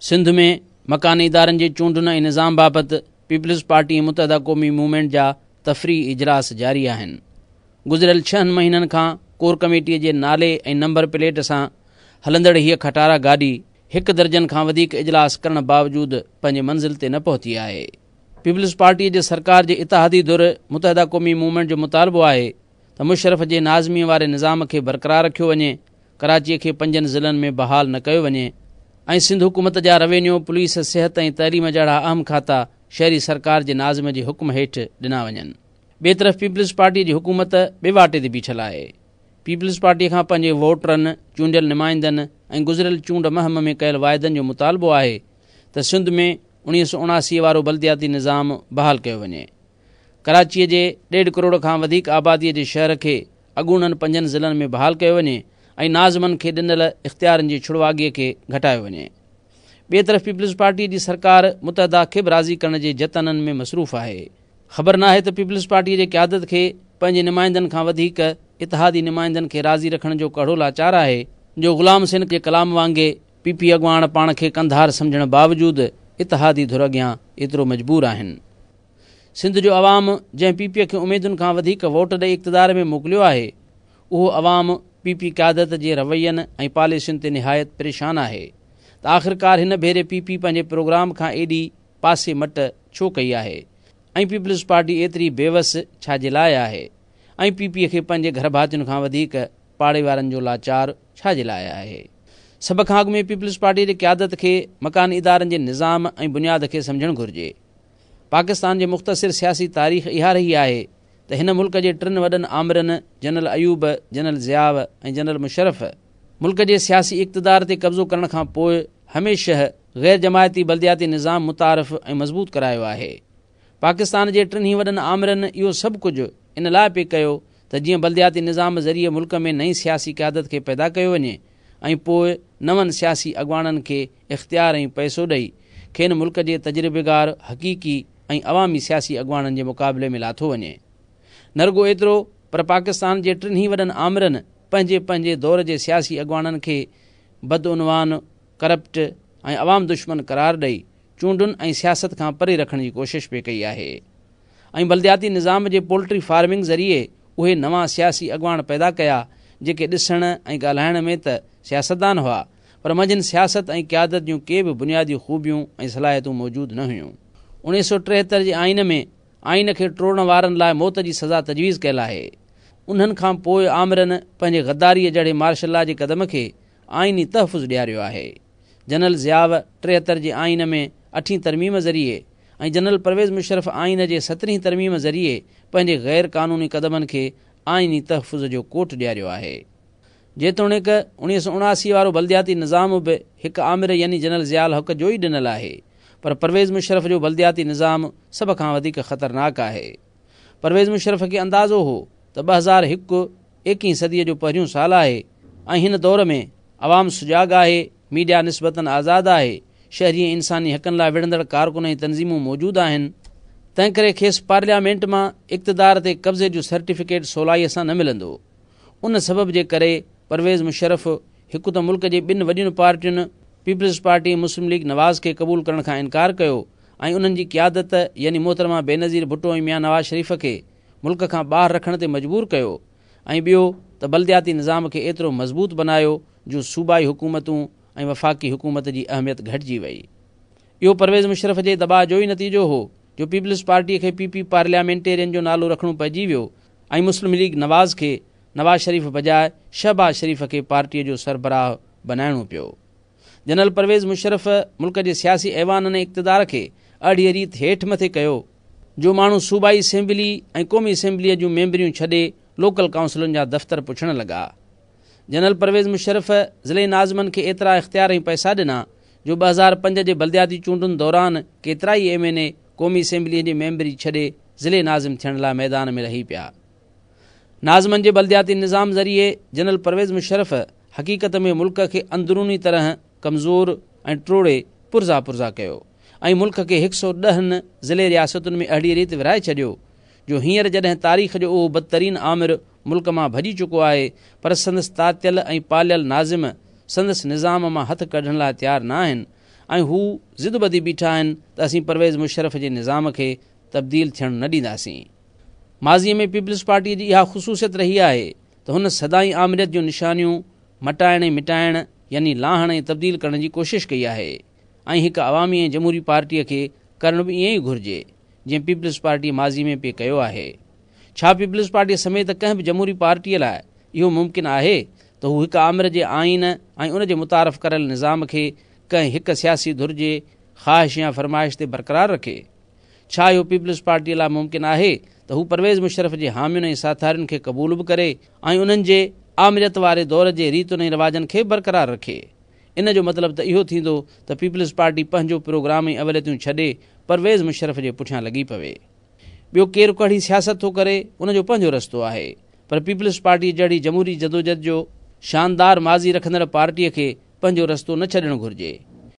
सिंध में मकानी इदारनि जे चूंडुनि ऐं निज़ाम बाबति पीपल्स पार्टी मुतहदा क़ौमी मूवमेंट जा तफ़री इजलास जारी आहिनि। गुज़िरियल 6 महीननि खां कोर कमेटीअ जे नाले ऐं नंबर प्लेट सां हलंदड़ हीअ खटारा गाॾी 1 दर्जन खां वधीक इजलास करण बावजूदि पंहिंजे मंज़िल ते न पहुती आहे। पीपल्स पार्टीअ जे सरकार जे इतिहादी धुर मुतहदा क़ौमी मूवमेंट जो मुतालबो आहे त मुशर्रफ जे नाज़मीअ वारे निज़ाम खे बरक़रार रखियो वञे, कराचीअ खे 5 ज़िलनि में बहाल न कयो वञे ऐं सिंध हुकूमत जा रेवेन्यू, पुलिस, सिहत ऐं तइलीम जहिड़ा अहम खाता शहरी सरकार जे नाज़िम जे हुकुम हेठि ॾिना वञनि। ॿिए तरफ़ पीपल्स पार्टीअ जी हुकूमत ॿिए वाटे ते बीठल आहे। पीपल्स पार्टीअ खां पंहिंजे वोटरनि, चूंडियल नुमाइंदनि ऐं गुज़िरियल चूंड मुहिम में कयल वाइदनि जो मुतालबो आहे त सिंध में 1979 वारो बल्दियाती निज़ाम बहाल कयो वञे। कराचीअ जे 1.5 करोड़ खां वधीक आबादीअ जे शहर खे अॻूणनि 5 ज़िलनि में बहाल कयो वञे ऐं नाज़िमनि खे ॾिनल इख़्तियारनि जी छुड़वागीअ खे घटायो वञे। ॿिए तरफ़ पीपल्स पार्टीअ जी सरकार मुतहदा खे बि राज़ी करण जे जतननि में मसरूफ़ आहे। ख़बर नाहे त पीपल्स पार्टीअ जे क़यादत खे पंहिंजे नुमाइंदनि खां वधीक इतिहादी नुमाइंदनि खे राज़ी रखण जो कड़ो लाचार आहे जो ग़ुलाम सिंध जे कलाम वांगुरु पीपी अॻवान पाण खे कंधार सम्झण बावजूदि इतिहादी धुर अॻियां एतिरो मजबूर आहिनि। सिंध जो अवाम जंहिं पीपीअ खे उमेदुनि खां वधीक वोट ॾेई इक़्तिदार में मोकिलियो आहे, उहो अवाम पीपी क़यादत जे रवैयनि ऐं पॉलिसियुनि ते निहायत परेशान आहे त आख़िरकार हिन भेरे पीपी पंहिंजे प्रोग्राम खां एॾी पासे मट छो कई आहे ऐं पीपल्स पार्टी एतिरी बेवस छाजे लाइ आहे ऐं पीपीअ खे पंहिंजे घर भातियुनि खां वधीक पाड़े वारनि जो लाचार छाजे लाइ आहे। सभ खां अॻु में पीपल्स पार्टीअ जी क़यादत खे मकानी इदारनि जे निज़ाम ऐं बुनियाद खे सम्झणु घुरिजे। पाकिस्तान जे मुख़्तसिर सियासी तारीख़ इहा रही आहे त हिन मुल्क जे 3 वॾनि आमिरनि जनरल अयूब, जनरल ज़ियाव ऐं जनरल मुशर्रफ मुल्क जे सियासी इक़्तिदार ते कब्ज़ो करण खां पोइ हमेशह ग़ैर जमायती बल्दियाती निज़ाम मुतारफ़ ऐं मज़बूत करायो आहे। पाकिस्तान जे 3 वॾनि आमिरनि इहो सभु कुझु इन लाइ पिए कयो त जीअं बल्दियाती निज़ाम ज़रिए मुल्क में नई सियासी क़यादत खे पैदा कयो वञे ऐं पोइ नवनि सियासी अॻवाननि खे इख़्तियार ऐं पैसो ॾेई खेनि मुल्क जे तजुर्बेगार, हक़ीक़ी ऐं अवामी सियासी अॻवाननि जे मुक़ाबले में लाथो वञे। न रुॻो एतिरो, पर पाकिस्तान जे 3 वॾनि आमिरनि पंहिंजे पंहिंजे दौर जे सियासी अॻवाननि खे बदउनवान, करप्ट ऐं अवाम दुश्मन करार ॾेई चूंडुनि ऐं सियासत खां परे रखण जी कोशिशि पिए कई आहे ऐं बल्दियाती निज़ाम जे पोल्ट्री फार्मिंग ज़रिए उहे नवां सियासी अॻवान पैदा कया जेके ॾिसण ऐं ॻाल्हाइण में त सियासतदान हुआ, पर मंझंदि सियासत ऐं क़यादत जूं के बि बुनियादी ख़ूबियूं ऐं सलाहियतूं मौजूदु न हुयूं। 1973 जे आइन में आइन खे टोड़ण वारनि लाइ मौत जी सज़ा तजवीज़ कयल आहे। उन्हनि खां पोइ आमिरनि पंहिंजे गद्दारीअ जहिड़े मार्शल लॉ जे क़दम खे आइनी तहफ़ुज़ ॾियारियो आहे। जनरल ज़ियाव 73 जे आइन में 8हीं तरमीम ज़रिए ऐं जनरल परवेज़ मुशर्रफ आइन जे 17हीं तरमीम ज़रिए पंहिंजे ग़ैर क़ानूनी क़दमनि खे आइनी तहफ़ुज़ जो कोट ॾियारियो आहे। जेतोणीकि 1979 वारो बल्दियाती निज़ाम बि हिकु आमिर यानी जनरल ज़ियाउल हक़ जो ई ॾिनल आहे, पर परवेज़ मुशर्रफ जो बल्दियाती निज़ाम सभ खां वधीक ख़तरनाक आहे। परवेज़ मुशर्रफ खे अंदाज़ो हो त 2001 21हीं सदीअ जो पहिरियों साल आहे ऐं हिन दौर में अवाम सुजाग आहे, मीडिया निस्बतन आज़ादु आहे, शहरी ऐं इंसानी हक़नि लाइ विढ़ंदड़ कारकुन ऐं तनज़ीमूं मौजूदु आहिनि। तंहिं करे खेसि पार्लियामेंट मां इक़्तिदार ते कब्ज़े जो सर्टिफिकेट सवलाईअ सां न मिलंदो। उन सबब जे करे परवेज़ मुशर्रफ हिकु त मुल्क जे 2 वॾियुनि पार्टियुनि पीपल्स पार्टी ऐं मुस्लिम लीग नवाज़ खे क़बूल करण खां इनकार कयो ऐं उन्हनि जी क़यादत यानी मोहतरमा बेनज़ीर भुट्टो ऐं मियां नवाज़ शरीफ़ खे मुल्क खां ॿाहिरि रखण ते मजबूर कयो ऐं ॿियो त बल्दियाती निज़ाम खे एतिरो मज़बूत बनायो जो सूबाई हुकूमतूं ऐं वफ़ाक़ी हुकूमत जी अहमियत घटिजी वई। इहो परवेज़ मुशर्रफ जे दॿाअ जो ई नतीजो हो जो पीपल्स पार्टीअ खे पीपी पार्लियामेंटेरियन जो नालो रखणो पइजी वियो ऐं मुस्लिम लीग नवाज़ खे नवाज़ शरीफ़ बजाए शहबाज़ शरीफ़ खे पार्टीअ जो सरबराह बनाइणो पियो। जनरल परवेज़ मुशर्रफ मुल्क जे सियासी ऐवाननि इक़्तिदार खे अहिड़ी रीति हेठि मथे कयो जो माण्हू सूबाई असेंबली ऐं क़ौमी असेंबलीअ जूं मेंबरियूं छॾे लोकल काउंसिलुनि जा दफ़्तर पुछण लॻा। जनरल परवेज़ मुशर्रफ ज़िले नाज़िमनि खे एतिरा इख़्तियार ऐं पैसा ॾिना जो 2005 जे बल्दियाती चूंडुनि दौरान केतिरा ई MNA क़ौमी असेंबलीअ जी मेंबरी छॾे ज़िले नाज़िम थियण लाइ मैदान में रही पिया। नाज़िमनि जे बल्दियाती निज़ाम ज़रिए जनरल परवेज़ मुशर्रफ हक़ीक़त में मुल्क खे अंदरूनी तरह कमज़ोर ऐं ट्रोड़े पुरज़ा कयो ऐं मुल्क खे 110 ज़िले रियासतुनि में अहिड़ी रीति विरहाए छॾियो जो हींअर जॾहिं तारीख़ जो उहो बदतरीन आमिर मुल्क मां भॼी चुको आहे, पर संदसि तातियल ऐं पालियल नाज़िम संदसि निज़ाम मां हथु कढण लाइ तयारु न आहिनि ऐं हू ज़िद ॿधी बीठा आहिनि त असीं परवेज़ मुशर्रफ जे निज़ाम खे तब्दील थियणु न ॾींदासीं। माज़ीअ में पीपल्स पार्टीअ जी इहा ख़ुसूसियत रही आहे त हुन सदाई आमिरियत जूं निशानियूं मटाइण ऐं मिटाइण यानी लाहण ऐं तब्दील करण जी कोशिशि कई आहे ऐं हिकु अवामी ऐं जमहूरी पार्टीअ खे करण बि ईअं ई घुरिजे जीअं पीपल्स पार्टी माज़ी में पे कयो आहे। छा पीपल्स पार्टीअ समेत कंहिं बि जमहूरी पार्टीअ लाइ इहो मुमकिन आहे त हू हिकु आमिर जे आइन ऐं उन जे मुतारफ़ करियल निज़ाम खे कंहिं हिकु सियासी धुर जे ख़्वाहिश या फरमाइश ते बरक़रार रखे? छा इहो पीपल्स पार्टीअ लाइ मुमकिन आहे त हू परवेज़ मुशर्रफ जे हामियुनि ऐं साथारियुनि खे क़बूल बि करे ऐं उन्हनि जे आमिरियत वारे दौर जे रीतुनि ऐं रिवाजनि खे बरक़रार रखे? इन जो मतिलबु त इहो थींदो त पीपल्स पार्टी पंहिंजो प्रोग्राम ऐं अवलियतूं छॾे परवेज़ मुशर्रफ जे पुठियां लॻी पवे। ॿियो केरु कहिड़ी सियासत थो करे उनजो पंहिंजो रस्तो आहे, पर पीपल्स पार्टी जहिड़ी जमहूरी जदोजहद जो शानदार माज़ी रखंदड़ पार्टीअ खे पंहिंजो रस्तो न छॾणु घुरिजे।